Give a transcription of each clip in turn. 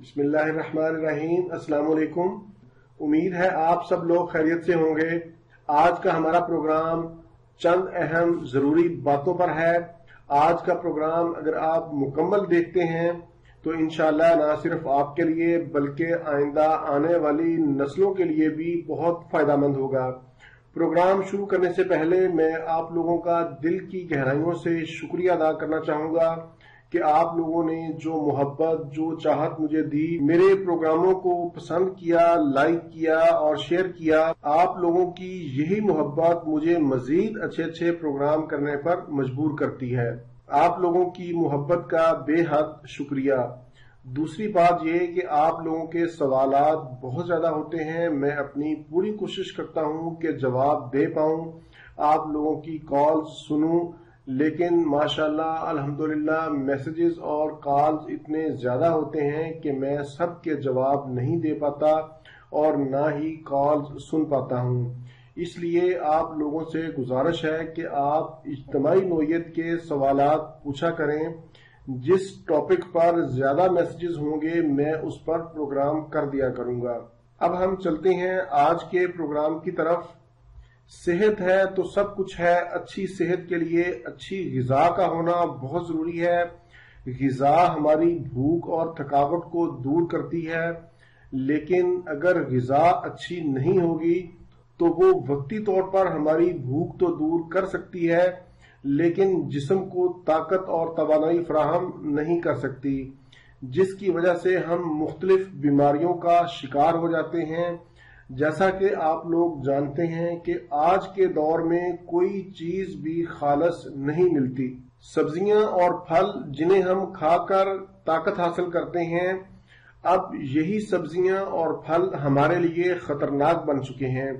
بسم اللہ الرحمن الرحیم۔ السلام علیکم۔ امید ہے آپ سب لوگ خیریت سے ہوں گے۔ آج کا ہمارا پروگرام چند اہم ضروری باتوں پر ہے۔ آج کا پروگرام اگر آپ مکمل دیکھتے ہیں تو انشاءاللہ نہ صرف آپ کے لیے بلکہ آئندہ آنے والی نسلوں کے لیے بھی بہت فائدہ مند ہوگا۔ پروگرام شروع کرنے سے پہلے میں آپ لوگوں کا دل کی گہرائیوں سے شکریہ ادا کرنا چاہوں گا کہ آپ لوگوں نے جو محبت، جو چاہت مجھے دی، میرے پروگراموں کو پسند کیا، لائک کیا اور شیئر کیا۔ آپ لوگوں کی یہی محبت مجھے مزید اچھے پروگرام کرنے پر مجبور کرتی ہے۔ آپ لوگوں کی محبت کا بے حد شکریہ۔ دوسری بات یہ کہ آپ لوگوں کے سوالات بہت زیادہ ہوتے ہیں۔ میں اپنی پوری کوشش کرتا ہوں کہ جواب دے پاؤں، آپ لوگوں کی کالز سنوں، لیکن ماشاءاللہ الحمدللہ میسیجز اور کالز اتنے زیادہ ہوتے ہیں کہ میں سب کے جواب نہیں دے پاتا اور نہ ہی کالز سن پاتا ہوں۔ اس لیے آپ لوگوں سے گزارش ہے کہ آپ اجتماعی نوعیت کے سوالات پوچھا کریں۔ جس ٹاپک پر زیادہ میسیجز ہوں گے میں اس پر پروگرام کر دیا کروں گا۔ اب ہم چلتے ہیں آج کے پروگرام کی طرف۔ صحت ہے تو سب کچھ ہے۔ اچھی صحت کے لیے اچھی غذا کا ہونا بہت ضروری ہے۔ غذا ہماری بھوک اور تھکاوٹ کو دور کرتی ہے، لیکن اگر غذا اچھی نہیں ہوگی تو وہ وقتی طور پر ہماری بھوک تو دور کر سکتی ہے لیکن جسم کو طاقت اور توانائی فراہم نہیں کر سکتی، جس کی وجہ سے ہم مختلف بیماریوں کا شکار ہو جاتے ہیں۔ جیسا کہ آپ لوگ جانتے ہیں کہ آج کے دور میں کوئی چیز بھی خالص نہیں ملتی۔ سبزیاں اور پھل جنہیں ہم کھا کر طاقت حاصل کرتے ہیں، اب یہی سبزیاں اور پھل ہمارے لیے خطرناک بن چکے ہیں،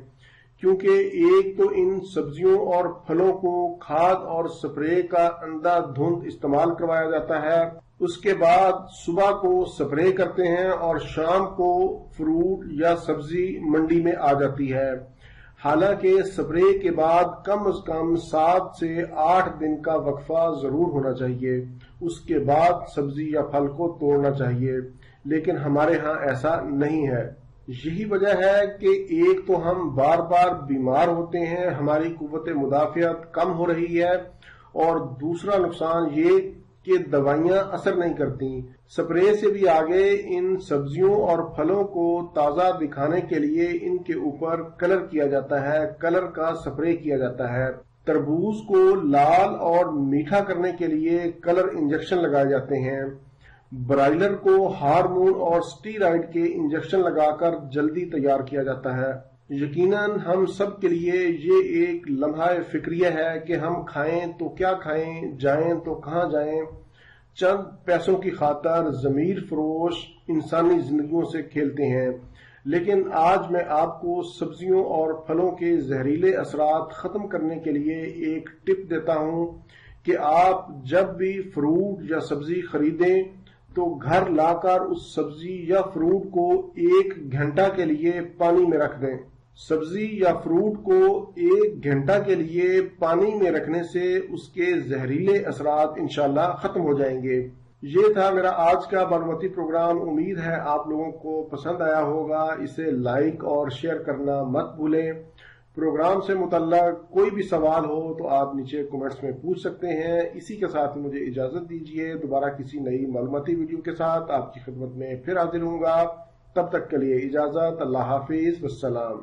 کیونکہ ایک تو ان سبزیوں اور پھلوں کو کھاد اور سپرے کا اندھا دھند استعمال کروایا جاتا ہے۔ اس کے بعد صبح کو سپرے کرتے ہیں اور شام کو فروٹ یا سبزی منڈی میں آ جاتی ہے، حالانکہ سپرے کے بعد کم از کم 7 سے 8 دن کا وقفہ ضرور ہونا چاہیے۔ اس کے بعد سبزی یا پھل کو توڑنا چاہیے، لیکن ہمارے ہاں ایسا نہیں ہے۔ یہی وجہ ہے کہ ایک تو ہم بار بار بیمار ہوتے ہیں، ہماری قوت مدافعت کم ہو رہی ہے، اور دوسرا نقصان یہ کہ دوائیاں اثر نہیں کرتی۔ سپرے سے بھی آگے ان سبزیوں اور پھلوں کو تازہ دکھانے کے لیے ان کے اوپر کلر کیا جاتا ہے، کلر کا سپرے کیا جاتا ہے۔ تربوز کو لال اور میٹھا کرنے کے لیے کلر انجیکشن لگائے جاتے ہیں۔ برائلر کو ہارمون اور سٹیرائڈ کے انجیکشن لگا کر جلدی تیار کیا جاتا ہے۔ یقیناً ہم سب کے لیے یہ ایک لمحہ فکریہ ہے کہ ہم کھائیں تو کیا کھائیں، جائیں تو کہاں جائیں۔ چند پیسوں کی خاطر ضمیر فروش انسانی زندگیوں سے کھیلتے ہیں، لیکن آج میں آپ کو سبزیوں اور پھلوں کے زہریلے اثرات ختم کرنے کے لیے ایک ٹپ دیتا ہوں کہ آپ جب بھی فروٹ یا سبزی خریدیں تو گھر لا کر اس سبزی یا فروٹ کو 1 گھنٹہ کے لیے پانی میں رکھ دیں۔ سبزی یا فروٹ کو 1 گھنٹہ کے لیے پانی میں رکھنے سے اس کے زہریلے اثرات انشاءاللہ ختم ہو جائیں گے۔ یہ تھا میرا آج کا معلوماتی پروگرام۔ امید ہے آپ لوگوں کو پسند آیا ہوگا۔ اسے لائک اور شیئر کرنا مت بھولیں۔ پروگرام سے متعلق کوئی بھی سوال ہو تو آپ نیچے کمنٹس میں پوچھ سکتے ہیں۔ اسی کے ساتھ مجھے اجازت دیجیے، دوبارہ کسی نئی معلوماتی ویڈیو کے ساتھ آپ کی خدمت میں پھر حاضر ہوں گا۔ تب تک کے لیے اجازت۔ اللہ حافظ، والسلام۔